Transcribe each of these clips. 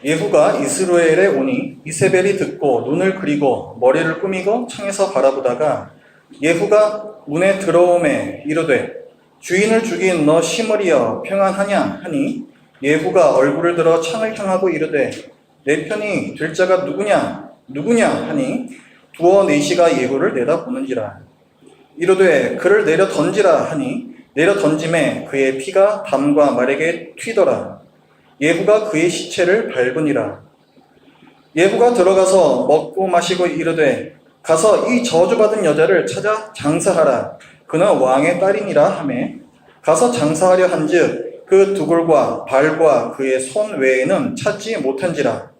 예후가 이스라엘에 오니 이세벨이 듣고 눈을 그리고 머리를 꾸미고 창에서 바라보다가 예후가 문에 들어오매 이르되 주인을 죽인 너 시므리여 평안하냐 하니 예후가 얼굴을 들어 창을 향하고 이르되 내 편이 될 자가 누구냐 하니 두어 네시가 예후를 내다보는지라. 이르되 그를 내려 던지라 하니 내려 던짐에 그의 피가 담과 말에게 튀더라. 예후가 그의 시체를 밟으니라. 예후가 들어가서 먹고 마시고 이르되 가서 이 저주받은 여자를 찾아 장사하라. 그는 왕의 딸이니라 하매 가서 장사하려 한즉 그 두골과 발과 그의 손 외에는 찾지 못한지라.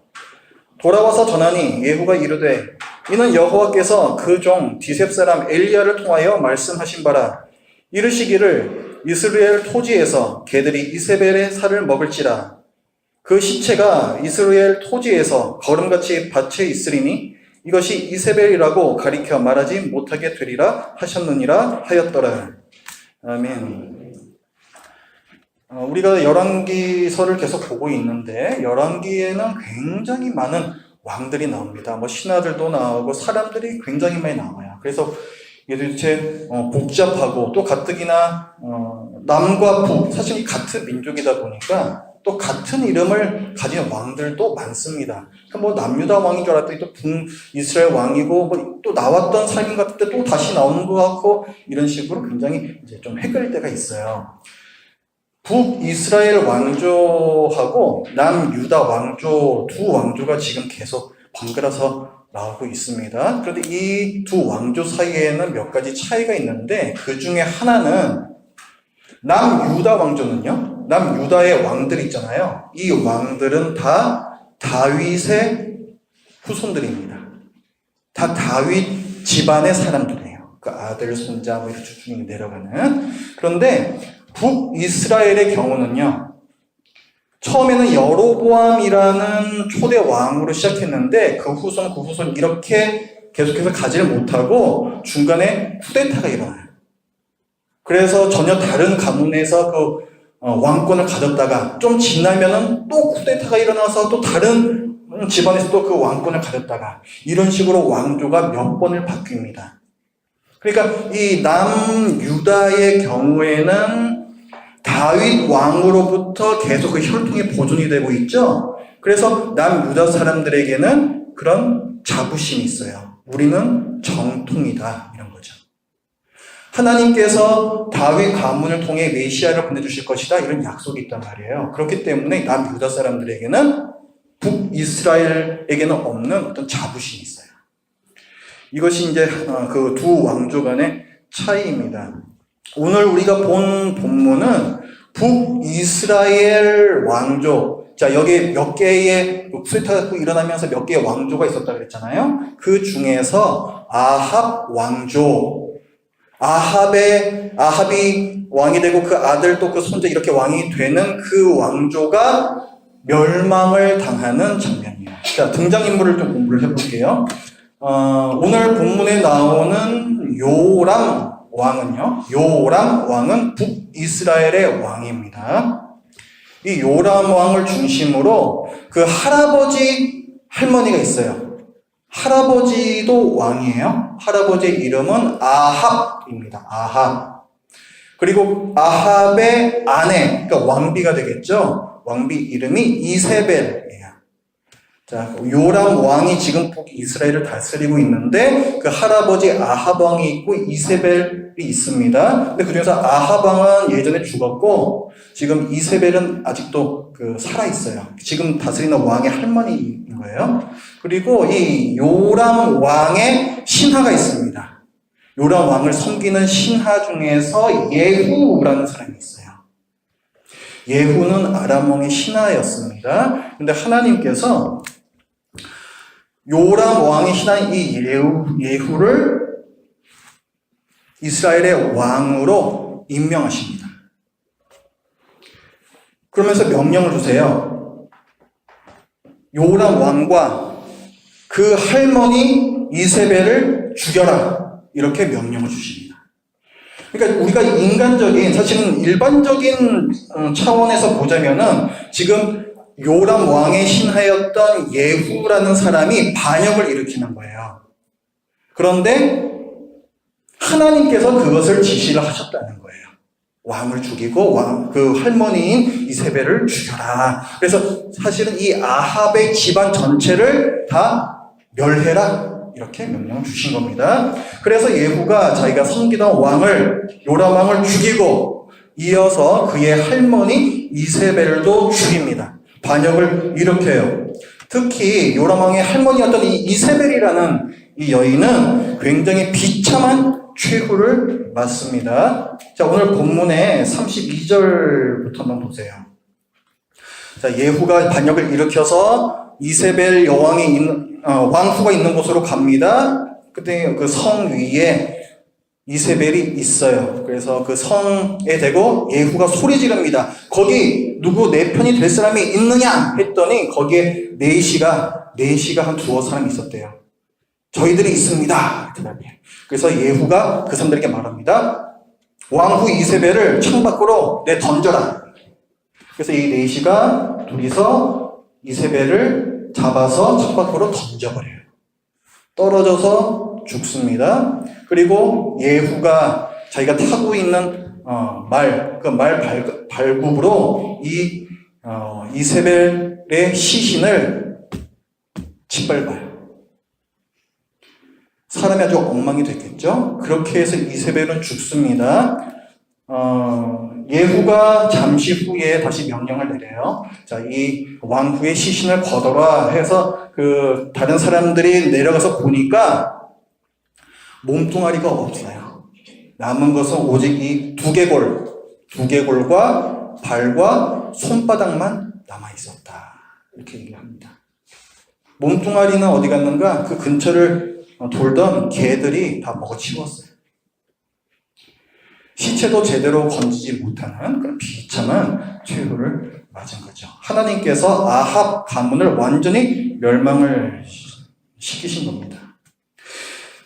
돌아와서 전하니 예후가 이르되 이는 여호와께서 그 종 디셉 사람 엘리야를 통하여 말씀하신 바라. 이르시기를 이스라엘 토지에서 개들이 이세벨의 살을 먹을지라. 그 시체가 이스라엘 토지에서 거름같이 밭에 있으리니 이것이 이세벨이라고 가리켜 말하지 못하게 되리라 하셨느니라 하였더라. 아멘. 우리가 열왕기서를 계속 보고 있는데 열왕기에는 굉장히 많은 왕들이 나옵니다. 신하들도 나오고 사람들이 굉장히 많이 나와요. 그래서 이게 도대체 복잡하고 또 가뜩이나 남과 북 사실 같은 민족이다 보니까 또 같은 이름을 가진 왕들도 많습니다. 남유다 왕인 줄 알았더니 또 북이스라엘 왕이고 또 나왔던 사람 같은데 또 다시 나오는 것 같고 이런 식으로 굉장히 이제 좀 헷갈릴 때가 있어요. 북이스라엘 왕조하고 남유다 왕조 두 왕조가 지금 계속 번갈아서 나오고 있습니다. 그런데 이 두 왕조 사이에는 몇 가지 차이가 있는데 그 중에 하나는 남유다 왕조는요. 남유다의 왕들 있잖아요. 이 왕들은 다 다윗의 후손들입니다. 다 다윗 집안의 사람들이에요. 그 아들, 손자 이렇게 쭉쭉 내려가는. 그런데 북이스라엘의 경우는요. 처음에는 여로보암이라는 초대 왕으로 시작했는데 그 후손 이렇게 계속해서 가지를 못하고 중간에 쿠데타가 일어나요. 그래서 전혀 다른 가문에서 그 왕권을 가졌다가 좀 지나면은 또 쿠데타가 일어나서 또 다른 집안에서 또 그 왕권을 가졌다가 이런 식으로 왕조가 몇 번을 바뀝니다. 그러니까 이 남유다의 경우에는 다윗 왕으로부터 계속 그 혈통이 보존이 되고 있죠. 그래서 남유다 사람들에게는 그런 자부심이 있어요. 우리는 정통이다 이런 거죠. 하나님께서 다윗 가문을 통해 메시아를 보내주실 것이다 이런 약속이 있단 말이에요. 그렇기 때문에 남유다 사람들에게는 북이스라엘에게는 없는 어떤 자부심이 있어요. 이것이 이제 그 두 왕조 간의 차이입니다. 오늘 우리가 본 본문은 북이스라엘 왕조. 자, 여기에 몇 개의 쿠데타가 일어나면서 몇 개의 왕조가 있었다 그랬잖아요. 그 중에서 아합 왕조. 아합이 왕이 되고 그 아들 또 그 손자 이렇게 왕이 되는 그 왕조가 멸망을 당하는 장면이에요. 자, 등장인물을 좀 공부를 해볼게요. 오늘 본문에 나오는 요람 왕은 북이스라엘의 왕입니다. 이 요람 왕을 중심으로 그 할아버지가 있어요. 할아버지도 왕이에요. 할아버지의 이름은 아합입니다. 아합. 그리고 아합의 아내, 그러니까 왕비가 되겠죠. 왕비 이름이 이세벨이에요. 자, 요람 왕이 지금 북이스라엘을 다스리고 있는데 그 할아버지 아합 왕이 있고 이세벨이 있습니다. 근데 그 중에서 아합 왕은 예전에 죽었고 지금 이세벨은 아직도 살아 있어요. 지금 다스리는 왕의 할머니인 거예요. 그리고 이 요람 왕의 신하가 있습니다. 요람 왕을 섬기는 신하 중에서 예후라는 사람이 있어요. 예후는 아람 왕의 신하였습니다. 근데 하나님께서 요람 왕의 신하인 이 예후를 이스라엘의 왕으로 임명하십니다. 그러면서 명령을 주세요. 요람 왕과 그 할머니 이세벨을 죽여라. 이렇게 명령을 주십니다. 그러니까 우리가 사실은 일반적인 차원에서 보자면은 지금 요람 왕의 신하였던 예후라는 사람이 반역을 일으키는 거예요. 그런데 하나님께서 그것을 지시를 하셨다는 거예요. 왕을 죽이고 그 할머니인 이세벨을 죽여라. 그래서 사실은 이 아합의 집안 전체를 다 멸해라. 이렇게 명령을 주신 겁니다. 그래서 예후가 자기가 섬기던 왕을 요람 왕을 죽이고 이어서 그의 할머니 이세벨도 죽입니다. 반역을 일으켜요. 특히 요람 왕의 할머니였던 이 이세벨이라는 이 여인은 굉장히 비참한 최후를 맞습니다. 자, 오늘 본문의 32절부터 한번 보세요. 자, 예후가 반역을 일으켜서 이세벨 왕후가 있는 곳으로 갑니다. 그때 그 성 위에 이세벨이 있어요. 그래서 그 성에 대고 예후가 소리 지릅니다. 거기 누구 내 편이 될 사람이 있느냐 했더니 거기에 네시가 한 두어 사람이 있었대요. 저희들이 있습니다. 그래서 예후가 그 사람들에게 말합니다. 왕후 이세벨을 창밖으로 던져라. 그래서 이 네시가 둘이서 이세벨을 잡아서 창밖으로 던져버려요. 떨어져서 죽습니다. 그리고 예후가 자기가 타고 있는 말 발굽으로 이 이세벨의 시신을 짓밟아요. 사람이 아주 엉망이 됐겠죠. 그렇게 해서 이세벨은 죽습니다. 예후가 잠시 후에 다시 명령을 내려요. 자, 이 왕후의 시신을 걷어라 해서 그 다른 사람들이 내려가서 보니까 몸뚱아리가 없어요. 남은 것은 오직 이 두개골과 발과 손바닥만 남아 있었다. 이렇게 얘기합니다. 몸뚱아리는 어디 갔는가? 그 근처를 돌던 개들이 다 먹어치웠어요. 시체도 제대로 건지지 못하는 그런 비참한 최후를 맞은 거죠. 하나님께서 아합 가문을 완전히 멸망을 시키신 겁니다.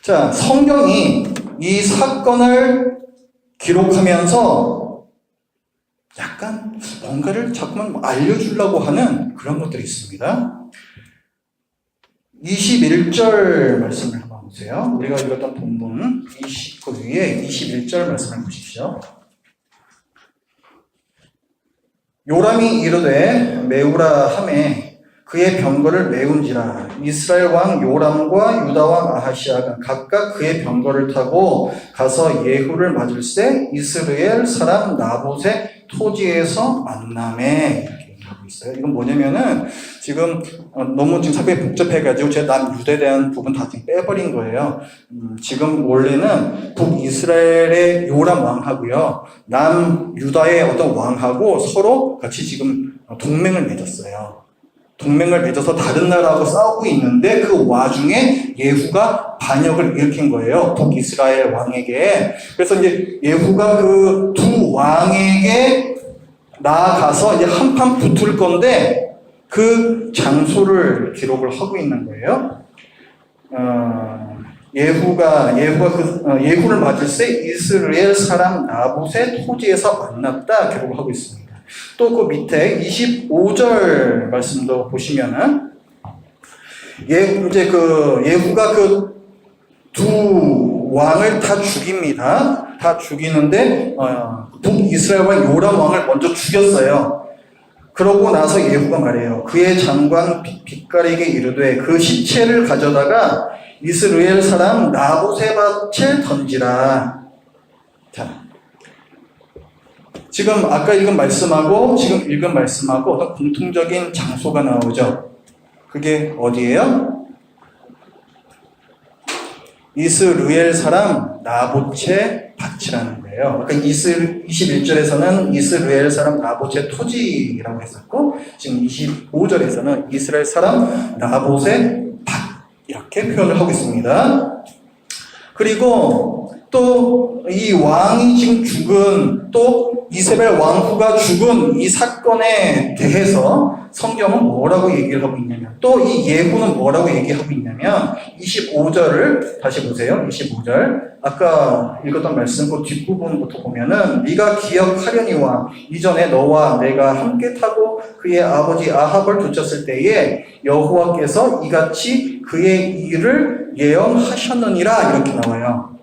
자, 성경이 이 사건을 기록하면서 약간 뭔가를 자꾸만 알려주려고 하는 그런 것들이 있습니다. 21절 말씀을 한번 보세요. 우리가 읽었던 본문 그 위에 21절 말씀을 보십시오. 요람이 이르되 메우라 하매 그의 병거를 메운지라. 이스라엘 왕 요람과 유다 왕 아하시아가 각각 그의 병거를 타고 가서 예후를 맞을새 이스라엘 사람 나봇의 토지에서 만나매. 이렇게 얘기하고 있어요. 이건 뭐냐면은 지금 너무 지금 사회가 복잡해가지고 제가 남유다에 대한 부분 다 지금 빼버린 거예요. 지금 원래는 북이스라엘의 요람 왕하고요, 남유다의 어떤 왕하고 서로 같이 지금 동맹을 맺었어요. 동맹을 맺어서 다른 나라하고 싸우고 있는데 그 와중에 예후가 반역을 일으킨 거예요. 북이스라엘 왕에게. 그래서 이제 예후가 그 두 왕에게 나아가서 이제 한판 붙을 건데 그 장소를 기록을 하고 있는 거예요. 예후를 맞을새 이스라엘 사람 나봇의 토지에서 만났다 기록을 하고 있습니다. 또 그 밑에 25절 말씀도 보시면은 예후가 그 두 왕을 다 죽입니다. 다 죽이는데 북이스라엘 왕 요람 왕을 먼저 죽였어요. 그러고 나서 예후가 말해요. 그의 장관 빛깔에게 이르되 그 시체를 가져다가 이스라엘 사람 나봇의 밭에 던지라. 자, 지금 아까 읽은 말씀하고 지금 읽은 말씀하고 어떤 공통적인 장소가 나오죠. 그게 어디예요? 이스라엘 사람 나봇의 밭이라는 거예요. 그러니까 21절에서는 이스라엘 사람 나봇의 토지라고 했었고 지금 25절에서는 이스라엘 사람 나봇의 밭 이렇게 표현을 하고 있습니다. 그리고 또 이 왕이 지금 죽은 또 이세벨 왕후가 죽은 이 사건에 대해서 성경은 뭐라고 얘기를 하고 있냐면, 또 이 예후는 뭐라고 얘기하고 있냐면 25절을 다시 보세요. 25절 아까 읽었던 말씀 그 뒷부분부터 보면은 네가 기억하려니와 이전에 너와 내가 함께 타고 그의 아버지 아합을 쫓았을 때에 여호와께서 이같이 그의 일을 예언하셨느니라 이렇게 나와요.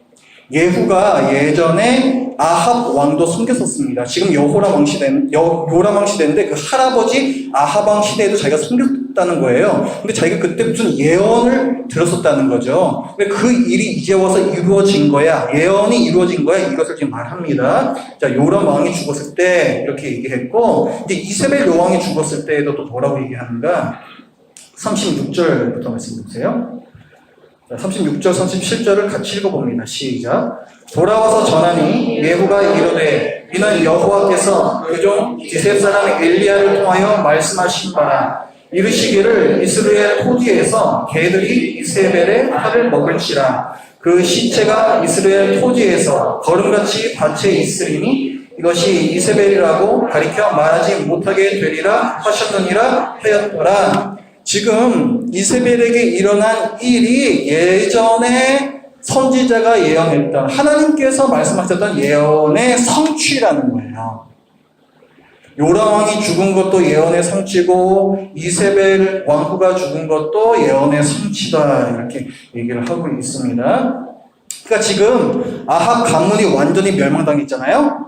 예후가 예전에 아합 왕도 섬겼었습니다. 지금 요람 왕 시대인데 그 할아버지 아합 왕 시대에도 자기가 섬겼다는 거예요. 근데 자기가 그때 무슨 예언을 들었었다는 거죠. 그 일이 이제 와서 이루어진 거야. 예언이 이루어진 거야. 이것을 지금 말합니다. 자, 요람 왕이 죽었을 때 이렇게 얘기했고, 이제 이세벨 여왕이 죽었을 때에도 또 뭐라고 얘기하는가? 36절부터 말씀 보세요. 36절, 37절을 같이 읽어봅니다. 시작. 돌아와서 전하니 예후가 이르되 이는 여호와께서 그종 기셉 사람 엘리야를 통하여 말씀하신 바라. 이르시기를 이스라엘 토지에서 개들이 이세벨의 살을 먹을지라. 그 시체가 이스라엘 토지에서 거름같이 밭에 있으리니 이것이 이세벨이라고 가리켜 말하지 못하게 되리라 하셨느니라 하였더라. 지금 이세벨에게 일어난 일이 예전에 선지자가 예언했던, 하나님께서 말씀하셨던 예언의 성취라는 거예요. 요람 왕이 죽은 것도 예언의 성취고 이세벨 왕후가 죽은 것도 예언의 성취다 이렇게 얘기를 하고 있습니다. 그러니까 지금 아합 가문이 완전히 멸망당했잖아요.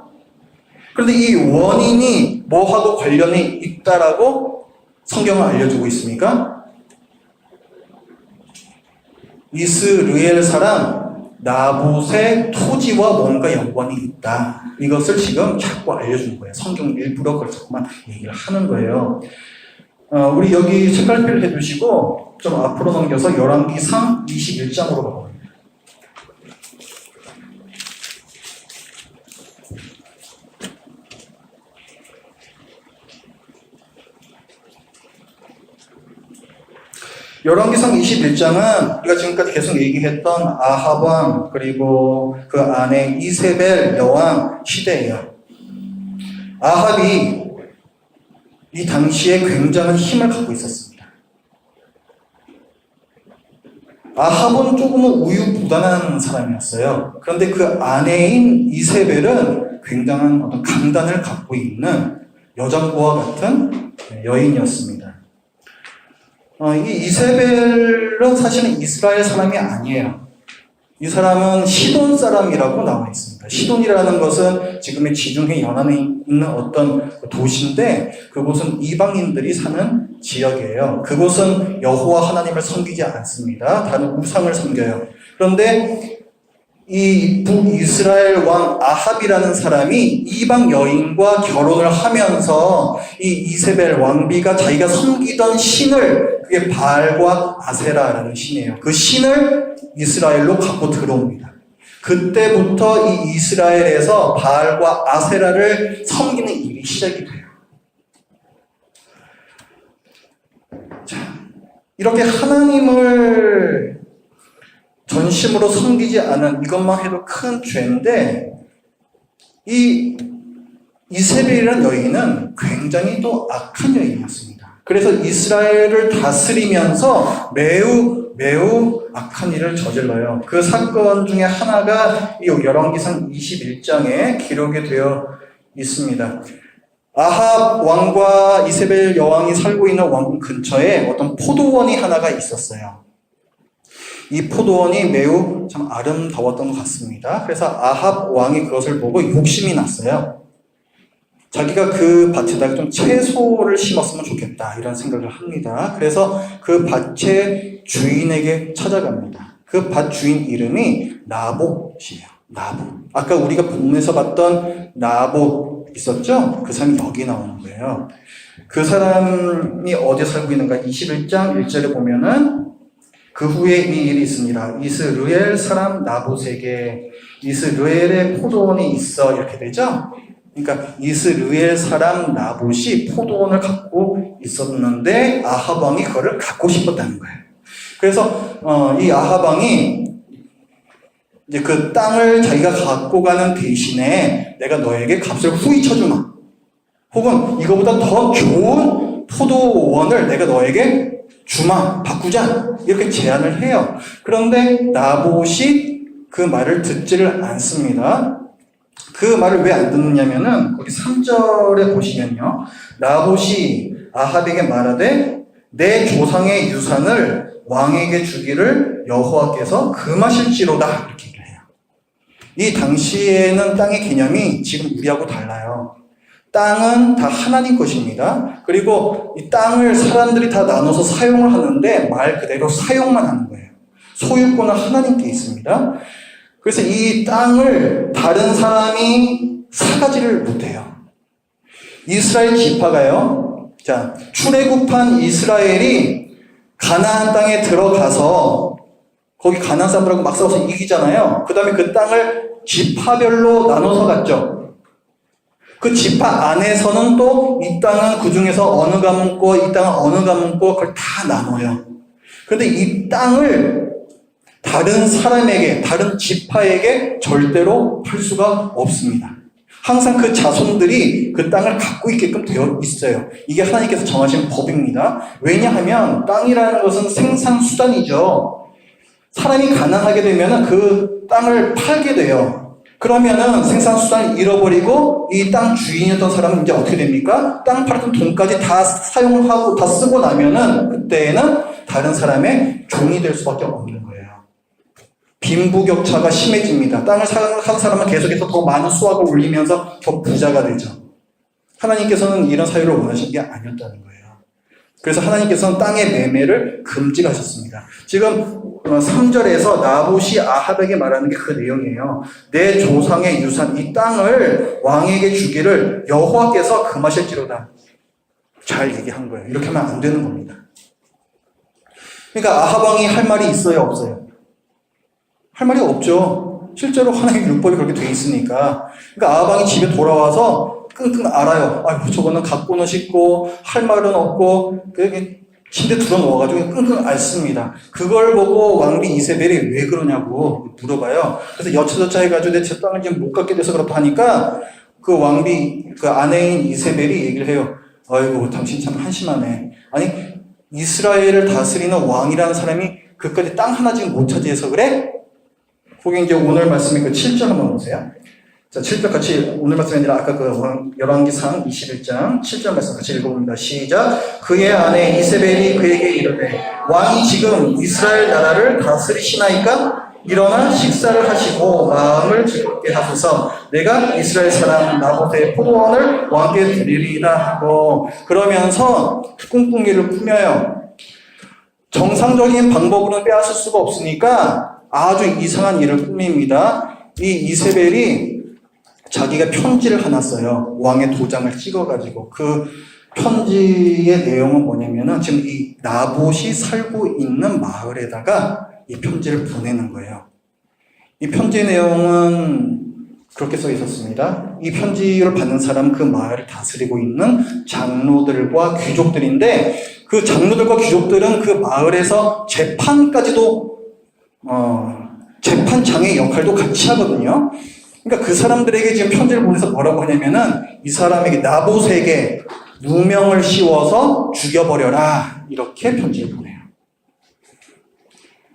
그런데 이 원인이 뭐하고 관련이 있다라고 성경은 알려주고 있습니까? 이스라엘 사람 나봇의 토지와 뭔가 연관이 있다. 이것을 지금 자꾸 알려주는 거예요. 성경 일부러 그걸 자꾸만 얘기를 하는 거예요. 우리 여기 책갈피를 해두시고 좀 앞으로 넘겨서 열왕기상 21장으로 가봅니다. 열왕기상 21장은 우리가 지금까지 계속 얘기했던 아합 왕 그리고 그 아내 이세벨 여왕 시대예요. 아합이 이 당시에 굉장한 힘을 갖고 있었습니다. 아합은 조금은 우유부단한 사람이었어요. 그런데 그 아내인 이세벨은 굉장한 어떤 강단을 갖고 있는 여장부와 같은 여인이었습니다. 이 이세벨은 사실은 이스라엘 사람이 아니에요. 이 사람은 시돈 사람이라고 나와 있습니다. 시돈이라는 것은 지금의 지중해 연안에 있는 어떤 도시인데 그곳은 이방인들이 사는 지역이에요. 그곳은 여호와 하나님을 섬기지 않습니다. 다른 우상을 섬겨요. 그런데 이 북이스라엘 왕 아합이라는 사람이 이방 여인과 결혼을 하면서 이 이세벨 왕비가 자기가 섬기던 신을, 그게 바알과 아세라라는 신이에요. 그 신을 이스라엘로 갖고 들어옵니다. 그때부터 이 이스라엘에서 바알과 아세라를 섬기는 일이 시작이 돼요. 자, 이렇게 하나님을 전심으로 섬기지 않은 이것만 해도 큰 죄인데, 이 이세벨이라는 여인은 굉장히 또 악한 여인이었습니다. 그래서 이스라엘을 다스리면서 매우 악한 일을 저질러요. 그 사건 중에 하나가 이 열왕기상 21장에 기록이 되어 있습니다. 아합 왕과 이세벨 여왕이 살고 있는 왕궁 근처에 어떤 포도원이 하나가 있었어요. 이 포도원이 매우 참 아름다웠던 것 같습니다. 그래서 아합 왕이 그것을 보고 욕심이 났어요. 자기가 그 밭에다가 좀 채소를 심었으면 좋겠다 이런 생각을 합니다. 그래서 그 밭의 주인에게 찾아갑니다. 그 밭 주인 이름이 나봇이에요. 나봇. 아까 우리가 본문에서 봤던 나봇 있었죠? 그 사람이 여기 나오는 거예요. 그 사람이 어디에 살고 있는가? 21장 1절에 보면은 그 후에 이 일이 있습니다. 이스라엘 사람 나봇에게 이스라엘에 포도원이 있어 이렇게 되죠? 그러니까 이스라엘 사람 나봇이 포도원을 갖고 있었는데 아합 왕이 그거를 갖고 싶었다는 거예요. 그래서 이 아합 왕이 이제 그 땅을 자기가 갖고 가는 대신에 내가 너에게 값을 후히 쳐주마. 혹은 이거보다 더 좋은 포도원을 내가 너에게 주마, 바꾸자 이렇게 제안을 해요. 그런데 나봇이 그 말을 듣지를 않습니다. 그 말을 왜 안 듣느냐면은 거기 3절에 보시면요. 나봇이 아합에게 말하되 내 조상의 유산을 왕에게 주기를 여호와께서 금하실지로다 이렇게 얘기를 해요. 이 당시에는 땅의 개념이 지금 우리하고 달라요. 땅은 다 하나님 것입니다. 그리고 이 땅을 사람들이 다 나눠서 사용을 하는데 말 그대로 사용만 하는 거예요. 소유권은 하나님께 있습니다. 그래서 이 땅을 다른 사람이 사가지를 못해요. 이스라엘 지파가요. 자, 출애굽한 이스라엘이 가나안 땅에 들어가서 거기 가나안 사람들하고 막 싸워서 이기잖아요. 그 다음에 그 땅을 지파별로 나눠서 갔죠. 그 지파 안에서는 또 이 땅은 그 중에서 어느 가문고 이 땅은 어느 가문고 그걸 다 나눠요. 그런데 이 땅을 다른 사람에게, 다른 지파에게 절대로 팔 수가 없습니다. 항상 그 자손들이 그 땅을 갖고 있게끔 되어 있어요. 이게 하나님께서 정하신 법입니다. 왜냐하면 땅이라는 것은 생산수단이죠. 사람이 가난하게 되면 그 땅을 팔게 돼요. 그러면은 생산수단을 잃어버리고 이 땅 주인이었던 사람은 이제 어떻게 됩니까? 땅 팔았던 돈까지 다 사용하고 다 쓰고 나면은 그때는 다른 사람의 종이 될 수밖에 없는 거예요. 빈부격차가 심해집니다. 땅을 사는 사람은 계속해서 더 많은 수확을 올리면서 더 부자가 되죠. 하나님께서는 이런 사유를 원하신 게 아니었다는 거예요. 그래서 하나님께서는 땅의 매매를 금지하셨습니다. 지금 3절에서 나봇이 아합에게 말하는 게 그 내용이에요. 내 조상의 유산, 이 땅을 왕에게 주기를 여호와께서 금하실지로다. 잘 얘기한 거예요. 이렇게 하면 안 되는 겁니다. 그러니까 아합 왕이 할 말이 있어요, 없어요? 할 말이 없죠. 실제로 하나님의 율법이 그렇게 돼 있으니까. 그러니까 아합 왕이 집에 돌아와서 끙끙 앓아요. 아이고, 저거는 갖고는 싶고 할 말은 없고 그게 침대 들어 넣어가지고 끙끙 앓습니다. 그걸 보고 왕비 이세벨이 왜 그러냐고 물어봐요. 그래서 여차저차 해가지고 내 제 땅을 지금 못 갖게 돼서 그렇다 하니까 그 왕비, 그 아내인 이세벨이 얘기를 해요. 아이고, 당신 참 한심하네. 아니, 이스라엘을 다스리는 왕이라는 사람이 그까지 땅 하나 지금 못 차지해서 그래? 거기 이제 오늘 말씀이 그 7절 한번 보세요. 자, 7절 같이, 오늘 말씀이 아니라 아까 그 열왕기상 21장 7절 말씀 같이 읽어봅니다. 시작. 그의 아내 이세벨이 그에게 이르되 왕이 지금 이스라엘 나라를 다스리시나이까? 일어나 식사를 하시고 마음을 즐겁게 하소서. 내가 이스라엘 사람 나봇의 포도원을 왕께 드리리라 하고, 그러면서 꿍꿍이를 꾸며요. 정상적인 방법으로는 빼앗을 수가 없으니까 아주 이상한 일을 꾸밉니다. 이 이세벨이 자기가 편지를 하나 써요. 왕의 도장을 찍어가지고. 그 편지의 내용은 뭐냐면은 지금 이 나봇이 살고 있는 마을에다가 이 편지를 보내는 거예요. 이 편지의 내용은 그렇게 써 있었습니다. 이 편지를 받는 사람은 그 마을을 다스리고 있는 장로들과 귀족들인데, 그 장로들과 귀족들은 그 마을에서 재판까지도 재판장의 역할도 같이 하거든요. 그러니까 그 사람들에게 지금 편지를 보내서 뭐라고 하냐면은 이 사람에게, 나봇에게 누명을 씌워서 죽여버려라, 이렇게 편지를 보내요.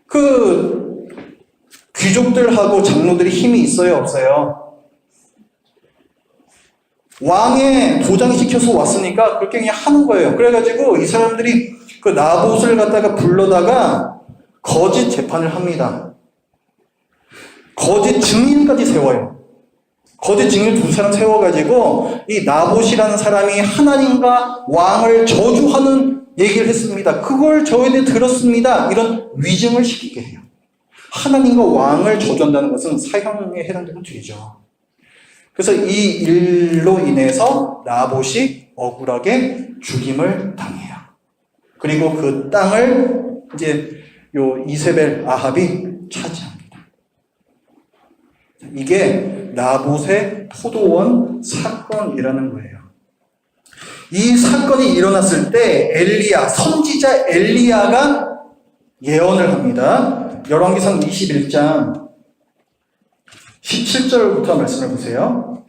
그 귀족들하고 장로들이 힘이 있어요, 없어요? 왕의 도장이 찍혀서 왔으니까 그렇게 그냥 하는 거예요. 그래가지고 이 사람들이 그 나봇을 갖다가 불러다가 거짓 재판을 합니다. 거짓 증인까지 세워요. 거짓 증인 두 사람 세워가지고 이 나봇이라는 사람이 하나님과 왕을 저주하는 얘기를 했습니다. 그걸 저희들이 들었습니다. 이런 위증을 시키게 해요. 하나님과 왕을 저주한다는 것은 사형에 해당되는 죄죠. 그래서 이 일로 인해서 나봇이 억울하게 죽임을 당해요. 그리고 그 땅을 이제 요 이세벨 아합이 차지합니다. 이게 나봇의 포도원 사건이라는 거예요. 이 사건이 일어났을 때 엘리야, 선지자 엘리야가 예언을 합니다. 열왕기상 21장 17절부터 말씀을 보세요.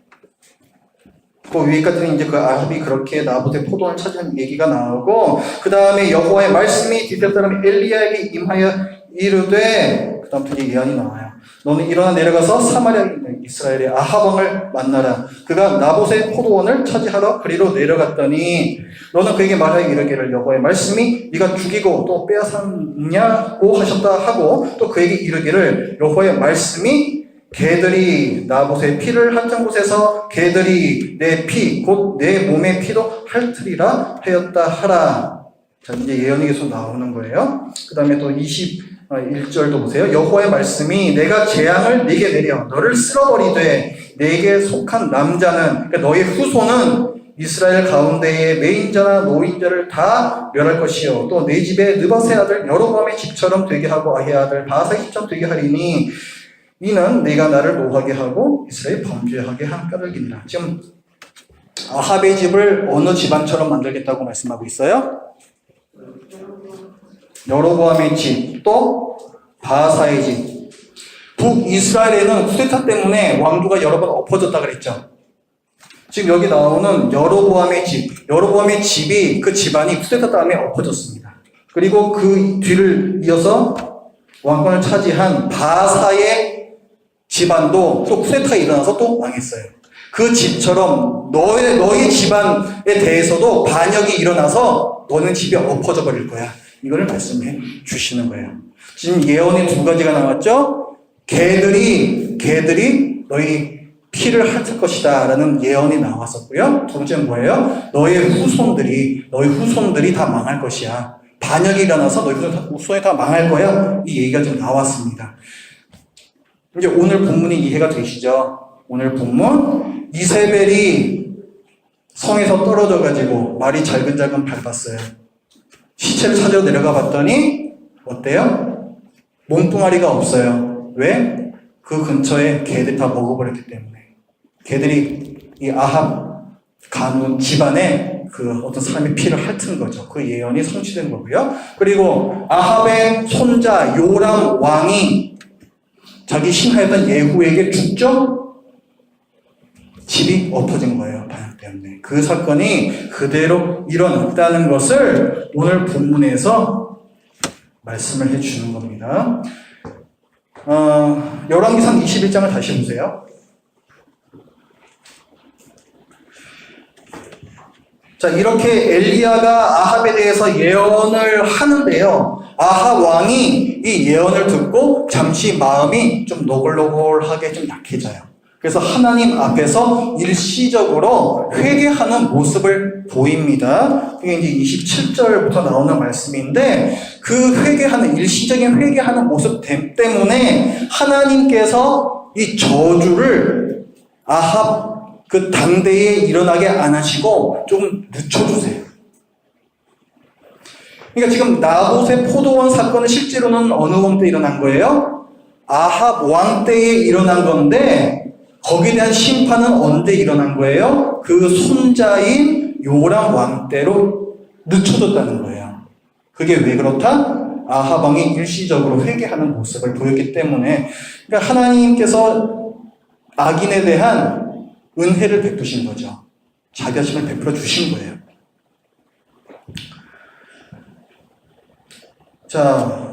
그 위에까지는 이제 그 아합이 그렇게 나봇의 포도원을 차지한 얘기가 나오고, 그 다음에 여호와의 말씀이 디벳 사람 엘리야에게 임하여 이르되, 그 다음부터 이제 예언이 나와요. 너는 일어나 내려가서 사마리아에 있는 이스라엘의 아합 왕을 만나라. 그가 나봇의 포도원을 차지하러 그리로 내려갔더니 너는 그에게 말하여 이르기를 여호와의 말씀이 네가 죽이고 또 빼앗았냐고 하셨다 하고, 또 그에게 이르기를 여호와의 말씀이 개들이 나봇의 피를 핥은 곳에서 개들이 내 피 곧 내 몸의 피도 핥으리라 하였다 하라. 자, 이제 예언이 계속 나오는 거예요. 그 다음에 또 21절도 보세요. 여호와의 말씀이 내가 재앙을 네게 내려 너를 쓸어버리되 네게 속한 남자는, 그러니까 너의 후손은 이스라엘 가운데의 매인자나 노인자를 다 멸할 것이요 또 내 집에 느밧의 아들 여로보암의 집처럼 되게 하고 아히의 아들 바하사의 집처럼 되게 하리니 이는 내가 나를 노하게 하고 이스라엘 범죄하게 한 까닭이니라. 지금 아합의 집을 어느 집안처럼 만들겠다고 말씀하고 있어요? 여로보암의 집, 또 바하사의 집. 북이스라엘에는 쿠데타 때문에 왕조가 여러 번 엎어졌다 그랬죠. 지금 여기 나오는 여로보암의 집, 여로보암의 집이, 그 집안이 쿠데타 다음에 엎어졌습니다. 그리고 그 뒤를 이어서 왕권을 차지한 바하사의 집안도 또 쿠데타가 일어나서 또 망했어요. 그 집처럼 너의 집안에 대해서도 반역이 일어나서 너는 집이 엎어져 버릴 거야. 이거를 말씀해 주시는 거예요. 지금 예언이 두 가지가 나왔죠. 개들이 너희 피를 핥을 것이다 라는 예언이 나왔었고요. 두 번째는 뭐예요? 너희 후손들이 다 망할 것이야. 반역이 일어나서 너희 후손이 다 망할 거야. 이 얘기가 좀 나왔습니다. 이제 오늘 본문이 이해가 되시죠? 오늘 본문, 이세벨이 성에서 떨어져가지고 말이 잘근잘근 밟았어요. 시체를 찾으러 내려가 봤더니 어때요? 몸뚱아리가 없어요. 왜? 그 근처에 개들이 다 먹어버렸기 때문에. 개들이 이 아합 가문 집안에 그 어떤 사람의 피를 핥은 거죠. 그 예언이 성취된 거고요. 그리고 아합의 손자 요람 왕이 자기 신하였던 예후에게 죽죠? 집이 엎어진 거예요. 반역 때문에. 그 사건이 그대로 일어났다는 것을 오늘 본문에서 말씀을 해주는 겁니다. 열왕기상 21장을 다시 보세요. 자, 이렇게 엘리야가 아합에 대해서 예언을 하는데요. 아합 왕이 이 예언을 듣고 잠시 마음이 좀 노골노골하게 좀 약해져요. 그래서 하나님 앞에서 일시적으로 회개하는 모습을 보입니다. 그게 이제 27절부터 나오는 말씀인데, 그 일시적인 회개하는 모습 때문에 하나님께서 이 저주를 아합 그 당대에 일어나게 안 하시고 좀 늦춰주세요. 그러니까 지금 나봇의 포도원 사건은 실제로는 어느 왕 때 일어난 거예요? 아합 왕 때에 일어난 건데, 거기에 대한 심판은 언제 일어난 거예요? 그 손자인 요람 왕 때로 늦춰졌다는 거예요. 그게 왜 그렇다? 아합 왕이 일시적으로 회개하는 모습을 보였기 때문에, 그러니까 하나님께서 악인에 대한 은혜를 베푸신 거죠. 자비하심을 베풀어 주신 거예요. 자,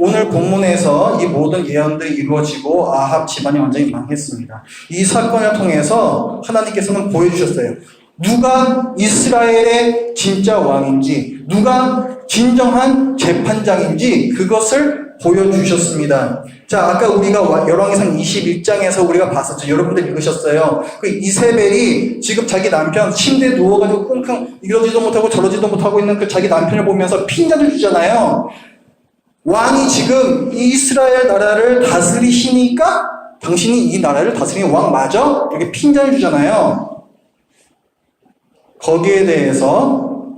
오늘 본문에서 이 모든 예언들이 이루어지고 아합 집안이 완전히 망했습니다. 이 사건을 통해서 하나님께서는 보여주셨어요. 누가 이스라엘의 진짜 왕인지, 누가 진정한 재판장인지 그것을 보여주셨습니다. 자, 아까 우리가 열왕기상 21장에서 우리가 봤었죠. 여러분들 읽으셨어요. 그 이세벨이 지금 자기 남편 침대에 누워가지고 끙끙 이러지도 못하고 저러지도 못하고 있는 그 자기 남편을 보면서 핀잔을 주잖아요. 왕이 지금 이스라엘 나라를 다스리시니까 당신이 이 나라를 다스리는 왕 맞아? 이렇게 핀잔을 주잖아요. 거기에 대해서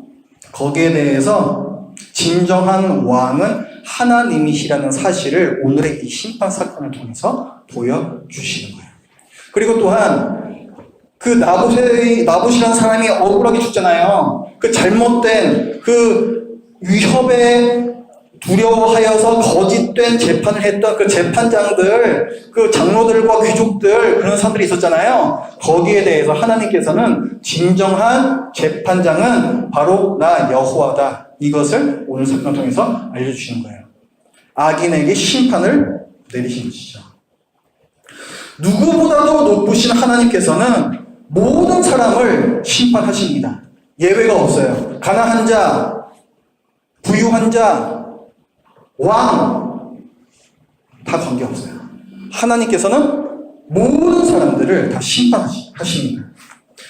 진정한 왕은 하나님이시라는 사실을 오늘의 이 심판 사건을 통해서 보여주시는 거예요. 그리고 또한 그 나봇이라는 사람이 억울하게 죽잖아요. 그 잘못된 그 위협의 두려워하여서 거짓된 재판을 했던 그 재판장들, 그 장로들과 귀족들, 그런 사람들이 있었잖아요. 거기에 대해서 하나님께서는 진정한 재판장은 바로 나 여호와다. 이것을 오늘 사건을 통해서 알려주시는 거예요. 악인에게 심판을 내리신 것이죠. 누구보다도 높으신 하나님께서는 모든 사람을 심판하십니다. 예외가 없어요. 가난한 자, 부유한 자, 왕, 다 관계없어요. 하나님께서는 모든 사람들을 다 심판하십니다.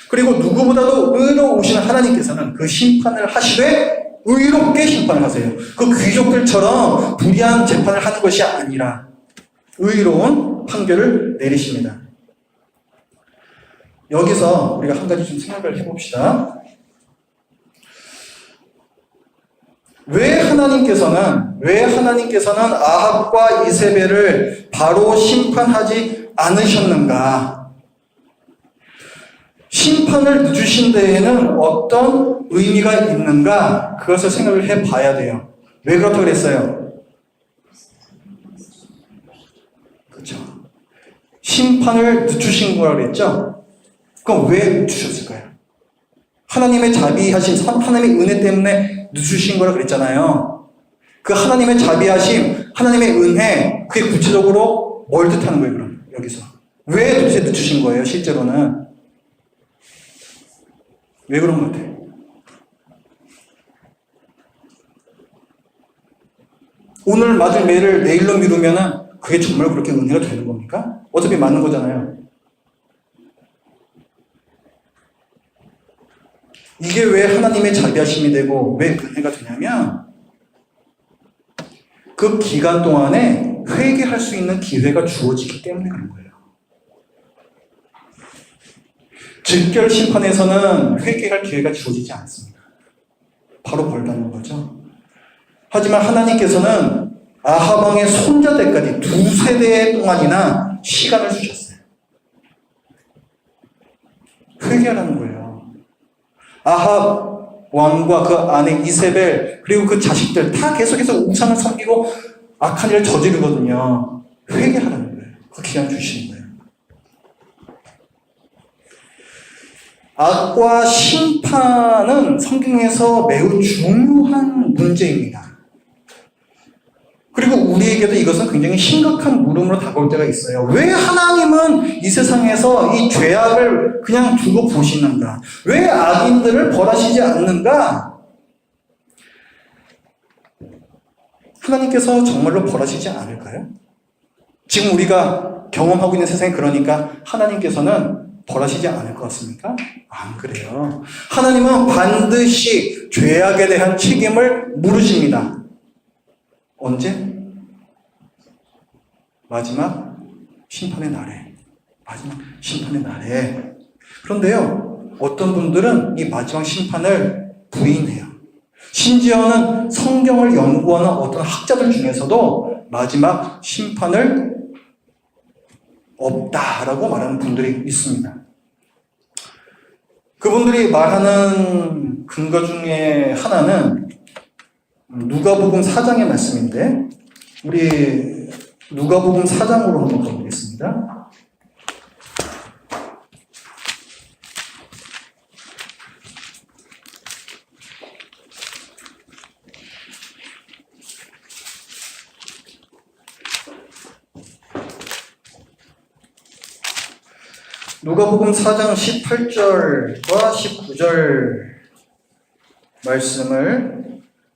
그리고 누구보다도 의로우신 하나님께서는 그 심판을 하시되 의롭게 심판을 하세요. 그 귀족들처럼 불의한 재판을 하는 것이 아니라 의로운 판결을 내리십니다. 여기서 우리가 한 가지 좀 생각을 해봅시다. 왜 하나님께서는 아합과 이세벨을 바로 심판하지 않으셨는가? 심판을 늦추신 데에는 어떤 의미가 있는가? 그것을 생각을 해봐야 돼요. 왜 그렇다고 그랬어요? 그렇죠. 심판을 늦추신 거라고 그랬죠? 그럼 왜 늦추셨을까요? 하나님의 자비하심, 하나님의 은혜 때문에 늦추신 거라 그랬잖아요. 그 하나님의 자비하심, 하나님의 은혜, 그게 구체적으로 뭘 뜻하는 거예요, 그럼? 여기서. 왜 도대체 늦추신 거예요, 실제로는? 왜 그런 것 같아요? 오늘 맞을 매를 내일로 미루면은 그게 정말 그렇게 은혜가 되는 겁니까? 어차피 맞는 거잖아요. 이게 왜 하나님의 자비하심이 되고 왜 은혜가 되냐면 그 기간 동안에 회개할 수 있는 기회가 주어지기 때문에 그런 거예요. 즉결 심판에서는 회개할 기회가 주어지지 않습니다. 바로 벌받는 거죠. 하지만 하나님께서는 아합 왕의 손자 때까지 2세대 동안이나 시간을 주셨어요. 회개하라는 거예요. 아합 왕과 그 아내 이세벨 그리고 그 자식들 다 계속해서 우상을 섬기고 악한 일을 저지르거든요. 회개하라는 거예요. 그 기간 주시는 거예요. 악과 심판은 성경에서 매우 중요한 문제입니다. 그리고 우리에게도 이것은 굉장히 심각한 물음으로 다가올 때가 있어요. 왜 하나님은 이 세상에서 이 죄악을 그냥 두고 보시는가? 왜 악인들을 벌하시지 않는가? 하나님께서 정말로 벌하시지 않을까요? 지금 우리가 경험하고 있는 세상이 그러니까 하나님께서는 벌하시지 않을 것 같습니까? 안 그래요. 하나님은 반드시 죄악에 대한 책임을 물으십니다. 언제? 마지막 심판의 날에. 마지막 심판의 날에. 그런데요, 어떤 분들은 이 마지막 심판을 부인해요. 심지어는 성경을 연구하는 어떤 학자들 중에서도 마지막 심판을 없다라고 말하는 분들이 있습니다. 그분들이 말하는 근거 중에 하나는 누가복음 4장의 말씀인데 우리 누가복음 4장으로 한번 가보겠습니다. 누가복음 4장 18절과 19절 말씀을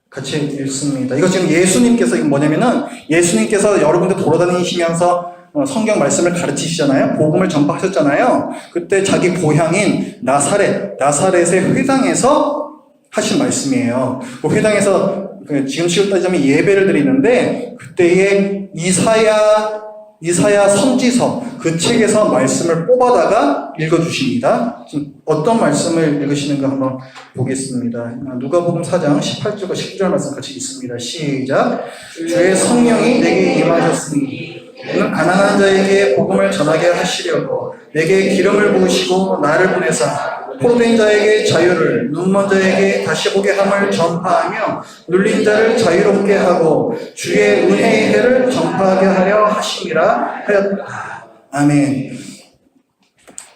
같이 읽습니다. 이거 지금 예수님께서 이거 뭐냐면은 예수님께서 여러분들 돌아다니시면서 성경 말씀을 가르치시잖아요. 복음을 전파하셨잖아요. 그때 자기 고향인 나사렛의 회당에서 하신 말씀이에요. 그 회당에서 지금 식으로 따지자면 예배를 드리는데 그때의 이사야 선지서 그 책에서 말씀을 뽑아다가 읽어주십니다. 지금 어떤 말씀을 읽으시는가 한번 보겠습니다. 누가복음 4장 18절과 19절 말씀 같이 읽습니다. 시작. 주의 성령이 내게 임하셨으니 이는 가난한 자에게 복음을 전하게 하시려고 내게 기름을 부으시고 나를 보내사 포로된 자에게 자유를, 눈먼 자에게 다시 보게 함을 전파하며 눌린 자를 자유롭게 하고 주의 은혜의 해를 전파하게 하려 하심이라 하였다. 아멘.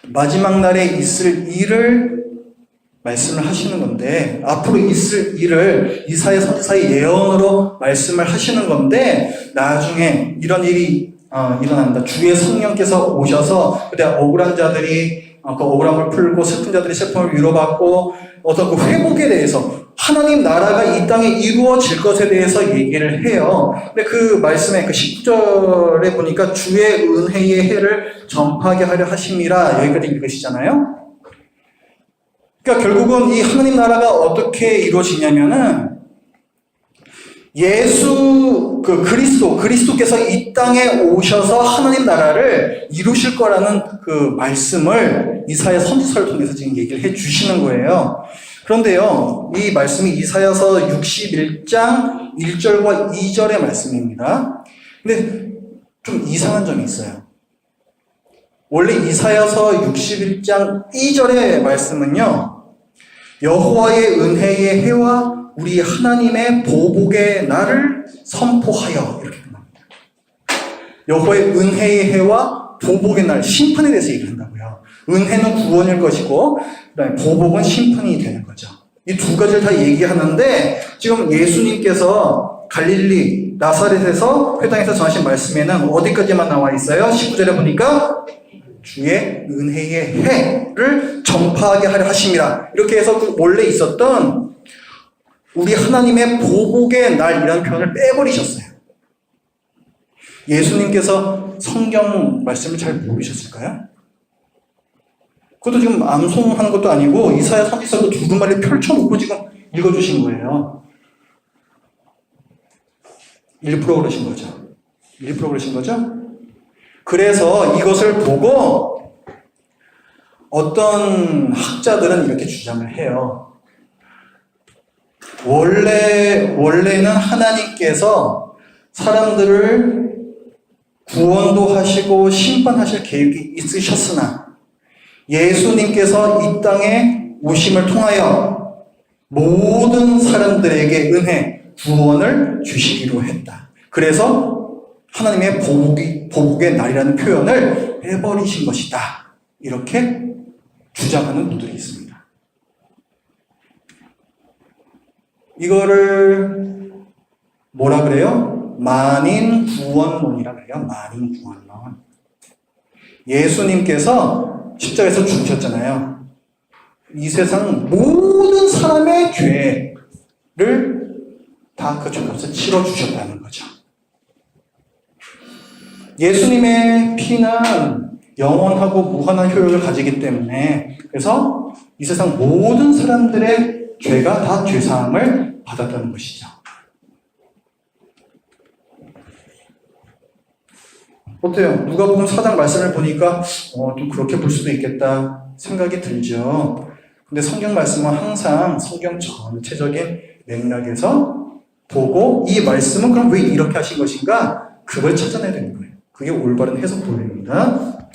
마지막 날에 있을 일을 말씀을 하시는 건데, 앞으로 있을 일을 이사야 선지자의 예언으로 말씀을 하시는 건데, 나중에 이런 일이 일어난다. 주의 성령께서 오셔서 그때 억울한 자들이 그 억울함을 풀고 슬픈 자들이 슬픔을 위로받고 어떤 그 회복에 대해서 하나님 나라가 이 땅에 이루어질 것에 대해서 얘기를 해요. 근데 그 말씀에 그 10절에 보니까 주의 은혜의 해를 전파하게 하려 하심이라 여기까지 읽으시잖아요. 그러니까 결국은 이 하나님 나라가 어떻게 이루어지냐면은 예수 그리스도께서 이 땅에 오셔서 하나님 나라를 이루실 거라는 그 말씀을 이사야 선지서를 통해서 지금 얘기를 해 주시는 거예요. 그런데요, 이 말씀이 이사야서 61장 1절과 2절의 말씀입니다. 근데 좀 이상한 점이 있어요. 원래 이사야서 61장 2절의 말씀은요, 여호와의 은혜의 해와 우리 하나님의 보복의 날을 선포하여 이렇게 끝납니다. 여호와의 은혜의 해와 보복의 날, 심판에 대해서 얘기를 한다고요. 은혜는 구원일 것이고 그다음에 보복은 심판이 되는 거죠. 이 두 가지를 다 얘기하는데 지금 예수님께서 갈릴리 나사렛에서 회당에서 전하신 말씀에는 어디까지만 나와 있어요? 19절에 보니까 주의 은혜의 해를 전파하게 하려 하심이라. 이렇게 해서 그 원래 있었던 우리 하나님의 보복의 날이라는 표현을 빼버리셨어요. 예수님께서 성경 말씀을 잘 모르셨을까요? 그것도 지금 암송하는 것도 아니고 이사야 선지서도 두루마리 펼쳐놓고 지금 읽어주신 거예요. 일부러 그러신 거죠. 일부러 그러신 거죠? 그래서 이것을 보고 어떤 학자들은 이렇게 주장을 해요. 원래는 하나님께서 사람들을 구원도 하시고 심판하실 계획이 있으셨으나 예수님께서 이 땅에 오심을 통하여 모든 사람들에게 은혜, 구원을 주시기로 했다. 그래서 하나님의 보복의 날이라는 표현을 해버리신 것이다. 이렇게 주장하는 분들이 있습니다. 이거를 뭐라 그래요? 만인 구원론이라 그래요. 만인 구원론. 예수님께서 십자가에서 죽으셨잖아요. 이 세상 모든 사람의 죄를 다 그 죄값을 치러주셨다는 거죠. 예수님의 피는 영원하고 무한한 효력을 가지기 때문에 그래서 이 세상 모든 사람들의 죄가 다 죄사함을 받았다는 것이죠. 어때요? 누가복음 4장 말씀을 보니까 좀 그렇게 볼 수도 있겠다 생각이 들죠. 근데 성경 말씀은 항상 성경 전체적인 맥락에서 보고 이 말씀은 그럼 왜 이렇게 하신 것인가? 그걸 찾아내야 되는 거예요. 그게 올바른 해석 본래입니다.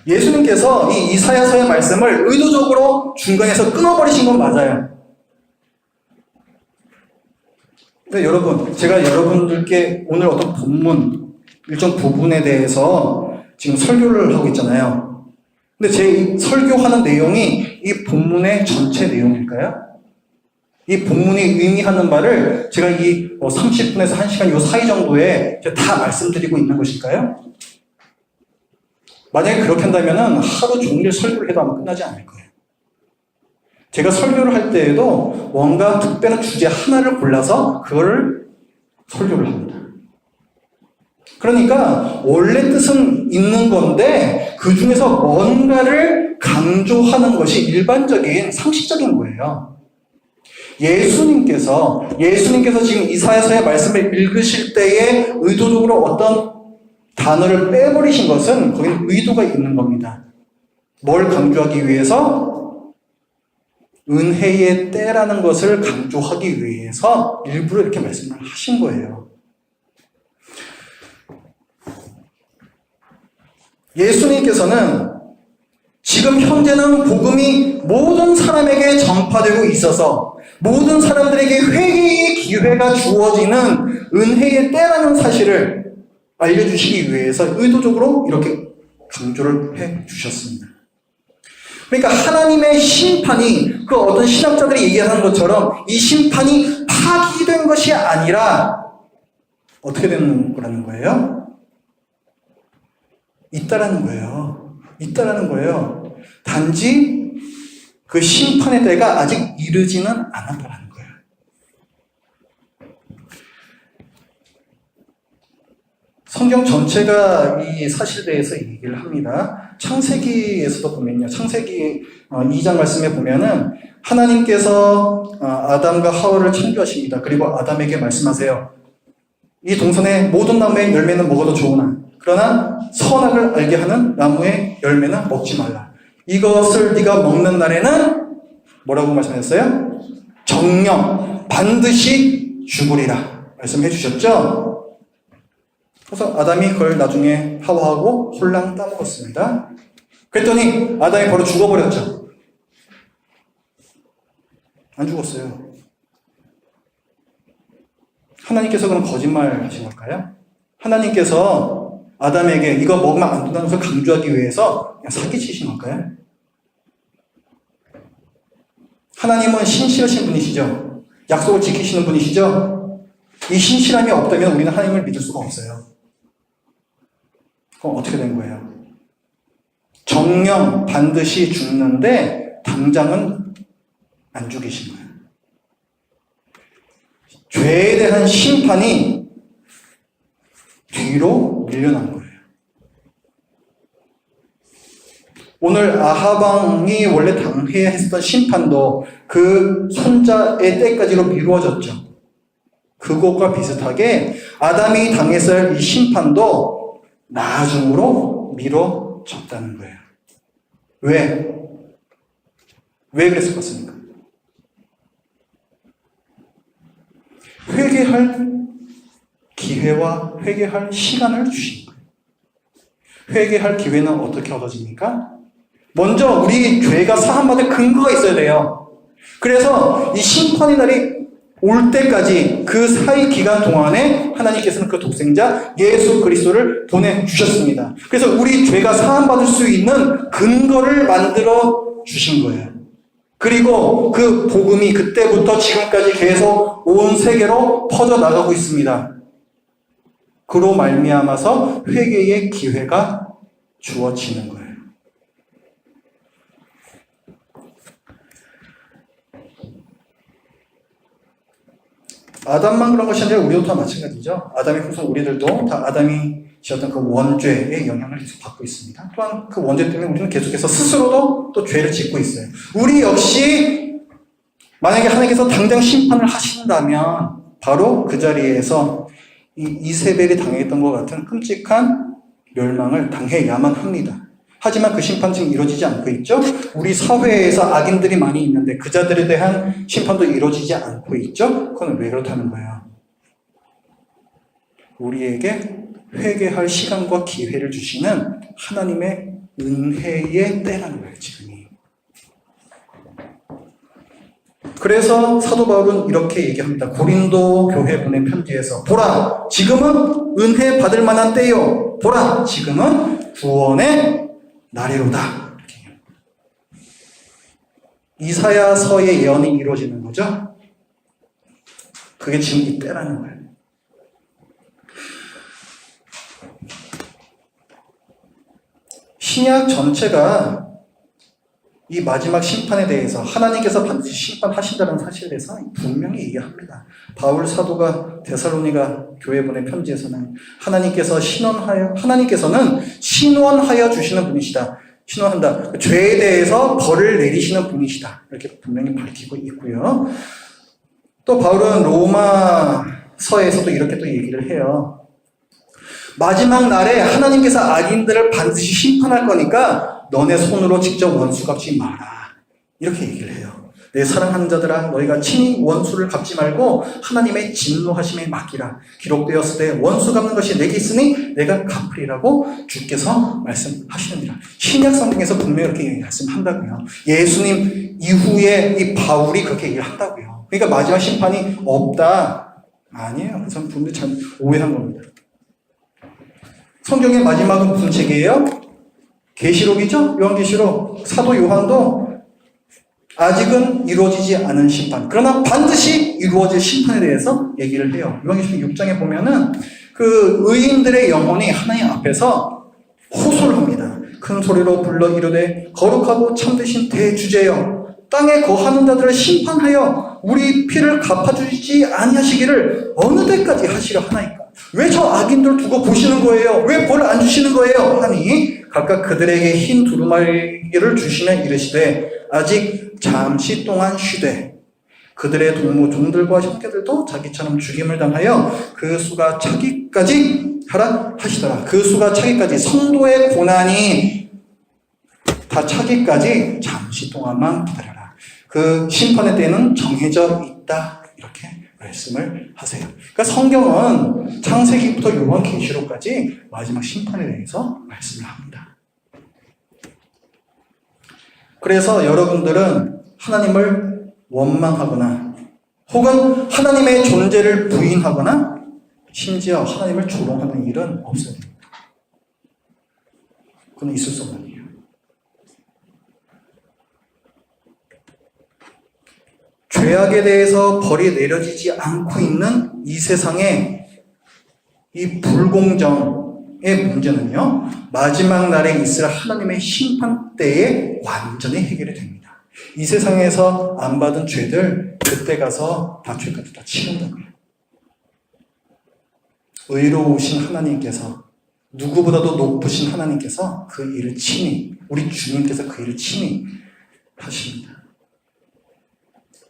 예수님께서 이 이사야서의 말씀을 의도적으로 중간에서 끊어버리신 건 맞아요. 근데 여러분, 제가 여러분들께 오늘 어떤 본문, 일정 부분에 대해서 지금 설교를 하고 있잖아요. 근데 제 설교하는 내용이 이 본문의 전체 내용일까요? 이 본문이 의미하는 바를 제가 이 30분에서 1시간 요 사이 정도에 다 말씀드리고 있는 것일까요? 만약에 그렇게 한다면 하루 종일 설교를 해도 아마 끝나지 않을 거예요. 제가 설교를 할 때에도 뭔가 특별한 주제 하나를 골라서 그거를 설교를 합니다. 그러니까 원래 뜻은 있는 건데 그 중에서 뭔가를 강조하는 것이 일반적인 상식적인 거예요. 예수님께서 지금 이사야서의 말씀을 읽으실 때에 의도적으로 어떤 단어를 빼버리신 것은 거기는 의도가 있는 겁니다. 뭘 강조하기 위해서? 은혜의 때라는 것을 강조하기 위해서 일부러 이렇게 말씀을 하신 거예요. 예수님께서는 지금 현재는 복음이 모든 사람에게 전파되고 있어서 모든 사람들에게 회개의 기회가 주어지는 은혜의 때라는 사실을 알려주시기 위해서 의도적으로 이렇게 강조를 해 주셨습니다. 그러니까 하나님의 심판이 그 어떤 신학자들이 얘기하는 것처럼 이 심판이 파기된 것이 아니라 어떻게 되는 거라는 거예요? 있다라는 거예요. 있다라는 거예요. 단지 그 심판의 때가 아직 이르지는 않았다라는 거예요. 성경 전체가 이 사실에 대해서 얘기를 합니다. 창세기에서도 보면요. 창세기 2장 말씀에 보면은 하나님께서 아담과 하와를 창조하십니다. 그리고 아담에게 말씀하세요. 이 동산의 모든 나무의 열매는 먹어도 좋으나 그러나 선악을 알게 하는 나무의 열매는 먹지 말라. 이것을 네가 먹는 날에는 뭐라고 말씀하셨어요? 정녕 반드시 죽으리라 말씀해 주셨죠? 그래서 아담이 그걸 나중에 하와하고 홀랑 따먹었습니다. 그랬더니 아담이 바로 죽어버렸죠. 안 죽었어요. 하나님께서 그럼 거짓말 하신 걸까요? 하나님께서 아담에게 이거 먹으면 안 된다는 것을 강조하기 위해서 그냥 사기치신 걸까요? 하나님은 신실하신 분이시죠. 약속을 지키시는 분이시죠. 이 신실함이 없다면 우리는 하나님을 믿을 수가 없어요. 그럼 어떻게 된 거예요? 정령 반드시 죽는데 당장은 안 죽이신 거예요. 죄에 대한 심판이 뒤로 밀려난 거예요. 오늘 아하방이 원래 당해야 했던 심판도 그 손자의 때까지로 미루어졌죠. 그것과 비슷하게 아담이 당했어야 할 이 심판도 나중으로 미뤄졌다는 거예요. 왜? 왜 그랬을 것 같습니까? 회개할 기회와 회개할 시간을 주신 거예요. 회개할 기회는 어떻게 얻어집니까? 먼저 우리 죄가 사함받을 근거가 있어야 돼요. 그래서 이 심판의 날이 올 때까지 그 사이 기간 동안에 하나님께서는 그 독생자 예수 그리스도를 보내주셨습니다. 그래서 우리 죄가 사함받을 수 있는 근거를 만들어 주신 거예요. 그리고 그 복음이 그때부터 지금까지 계속 온 세계로 퍼져나가고 있습니다. 그로 말미암아서 회개의 기회가 주어지는 거예요. 아담만 그런 것이 아니라 우리도 다 마찬가지죠. 아담의 후손 우리들도 다 아담이 지었던 그 원죄의 영향을 계속 받고 있습니다. 또한 그 원죄 때문에 우리는 계속해서 스스로도 또 죄를 짓고 있어요. 우리 역시 만약에 하나님께서 당장 심판을 하신다면 바로 그 자리에서 이 이세벨이 당했던 것 같은 끔찍한 멸망을 당해야만 합니다. 하지만 그 심판 지금 이루어지지 않고 있죠. 우리 사회에서 악인들이 많이 있는데 그 자들에 대한 심판도 이루어지지 않고 있죠. 그건 왜 그렇다는 거예요? 우리에게 회개할 시간과 기회를 주시는 하나님의 은혜의 때라는 거예요, 지금이. 그래서 사도 바울은 이렇게 얘기합니다. 고린도 교회 보낸 편지에서 보라, 지금은 은혜 받을 만한 때요. 보라, 지금은 구원의 날이로다. 이사야서의 예언이 이루어지는 거죠. 그게 지금 이 때라는 거예요. 신약 전체가 이 마지막 심판에 대해서 하나님께서 반드시 심판하신다는 사실에 대해서 분명히 얘기합니다. 바울 사도가 데살로니가 교회 보낸 편지에서는 하나님께서는 신원하여 주시는 분이시다. 신원한다. 죄에 대해서 벌을 내리시는 분이시다. 이렇게 분명히 밝히고 있고요. 또 바울은 로마서에서도 이렇게 또 얘기를 해요. 마지막 날에 하나님께서 악인들을 반드시 심판할 거니까 너네 손으로 직접 원수 갚지 마라. 이렇게 얘기를 해요. 내 사랑하는 자들아 너희가 친히 원수를 갚지 말고 하나님의 진노하심에 맡기라. 기록되었을 때 원수 갚는 것이 내게 있으니 내가 갚으리라고 주께서 말씀하시느니라. 신약 성경에서 분명히 이렇게 말씀한다고요. 예수님 이후에 이 바울이 그렇게 얘기를 한다고요. 그러니까 마지막 심판이 없다. 아니에요. 그 사람 분명히 잘 오해한 겁니다. 성경의 마지막은 무슨 책이에요? 계시록이죠? 요한계시록. 사도 요한도 아직은 이루어지지 않은 심판. 그러나 반드시 이루어질 심판에 대해서 얘기를 해요. 요한계시록 6장에 보면은 그 의인들의 영혼이 하나님 앞에서 호소를 합니다. 큰 소리로 불러 이르되 거룩하고 참되신 대주제여 땅에 거하는 자들을 심판하여 우리 피를 갚아주지 아니하시기를 어느 때까지 하시려 하나이까. 왜 저 악인들 두고 보시는 거예요? 왜 벌 안 주시는 거예요? 하니 각각 그들에게 흰 두루마리를 주시며 이르시되 아직 잠시 동안 쉬되 그들의 종들과 형제들도 자기처럼 죽임을 당하여 그 수가 차기까지 하라 하시더라. 그 수가 차기까지 성도의 고난이 다 차기까지 잠시 동안만 기다려라. 그 심판의 때는 정해져 있다. 이렇게 말씀을 하세요. 그러니까 성경은 창세기부터 요한계시록까지 마지막 심판에 대해서 말씀을 합니다. 그래서 여러분들은 하나님을 원망하거나 혹은 하나님의 존재를 부인하거나 심지어 하나님을 조롱하는 일은 없어야 됩니다. 그건 있을 수 없는 일이에요. 죄악에 대해서 벌이 내려지지 않고 있는 이 세상에 이 불공정의 문제는요, 마지막 날에 있을 하나님의 심판 때에 완전히 해결이 됩니다. 이 세상에서 안 받은 죄들 그때 가서 다 죄값을 다 치른다고요. 의로우신 하나님께서, 누구보다도 높으신 하나님께서 그 일을 친히, 우리 주님께서 그 일을 친히 하십니다.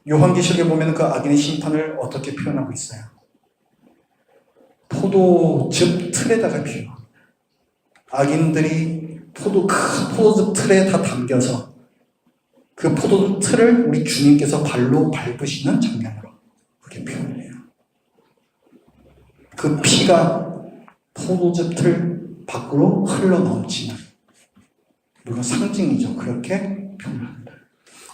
요한계시록에 보면 그 악인의 심판을 어떻게 표현하고 있어요? 포도즙 틀에다가 비유합니다. 악인들이 큰 포도즙 틀에 다 담겨서 그 포도즙 틀을 우리 주님께서 발로 밟으시는 장면으로 그렇게 표현을 해요. 그 피가 포도즙 틀 밖으로 흘러 넘치는, 물론 상징이죠. 그렇게 표현을 합니다.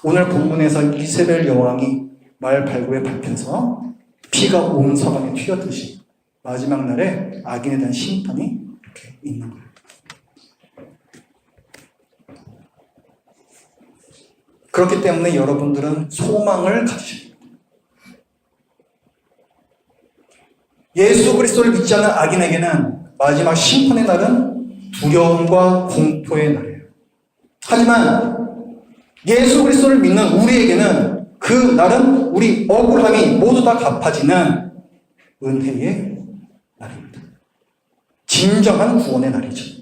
오늘 본문에서 이세벨 여왕이 말 발굽에 밟혀서 피가 온 서방에 튀었듯이 마지막 날에 악인에 대한 심판이 이렇게 있는 거예요. 그렇기 때문에 여러분들은 소망을 가지셔야 됩니다. 예수 그리스도를 믿지 않는 악인에게는 마지막 심판의 날은 두려움과 공포의 날이에요. 하지만 예수 그리스도를 믿는 우리에게는 그 날은 우리 억울함이 모두 다 갚아지는 은혜의 날입니다. 진정한 구원의 날이죠.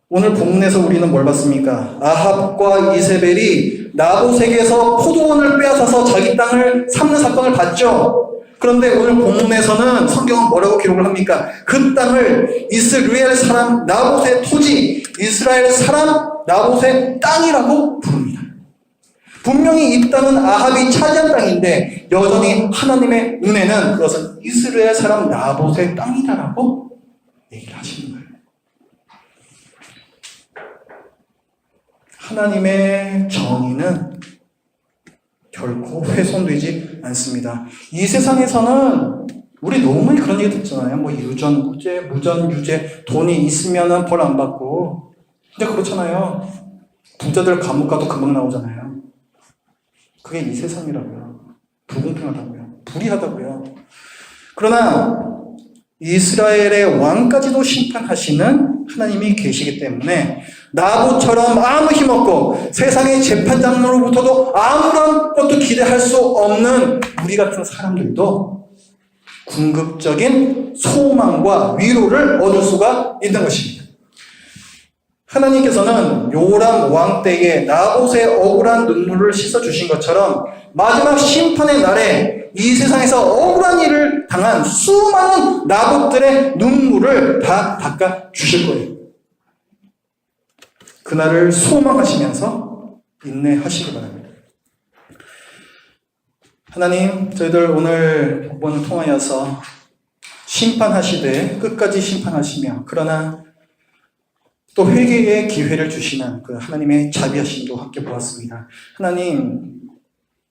오늘 본문에서 우리는 뭘 봤습니까? 아합과 이세벨이 나봇에게서 포도원을 빼앗아서 자기 땅을 삼는 사건을 봤죠. 그런데 오늘 본문에서는 성경은 뭐라고 기록을 합니까? 그 땅을 이스라엘 사람 나봇의 토지, 이스라엘 사람 나봇의 땅이라고 부릅니다. 분명히 이 땅은 아합이 차지한 땅인데 여전히 하나님의 눈에는 그것은 이스라엘 사람 나봇의 땅이다라고 얘기를 하시는 거예요. 하나님의 정의는 결코 훼손되지 않습니다. 이 세상에서는 우리 너무 많이 그런 얘기 듣잖아요. 뭐 유전무죄, 무전유죄, 돈이 있으면은 벌 안 받고. 근데 그렇잖아요. 부자들 감옥 가도 금방 나오잖아요. 그게 이 세상이라고요. 불공평하다고요. 불의하다고요. 그러나 이스라엘의 왕까지도 심판하시는 하나님이 계시기 때문에 나봇처럼 아무 힘없고 세상의 재판장로로부터도 아무런 것도 기대할 수 없는 우리 같은 사람들도 궁극적인 소망과 위로를 얻을 수가 있는 것입니다. 하나님께서는 요람 왕 때에 나봇의 억울한 눈물을 씻어주신 것처럼 마지막 심판의 날에 이 세상에서 억울한 일을 당한 수많은 나봇들의 눈물을 다 닦아주실 거예요. 그날을 소망하시면서 인내하시기 바랍니다. 하나님, 저희들 오늘 본문을 통하여서 심판하시되 끝까지 심판하시며 그러나 또 회개의 기회를 주시는 그 하나님의 자비하심도 함께 보았습니다. 하나님,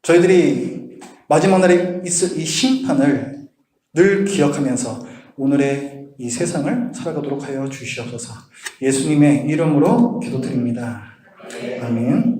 저희들이 마지막 날에 있을 이 심판을 늘 기억하면서 오늘의 이 세상을 살아가도록 하여 주시옵소서. 예수님의 이름으로 기도드립니다. 아멘.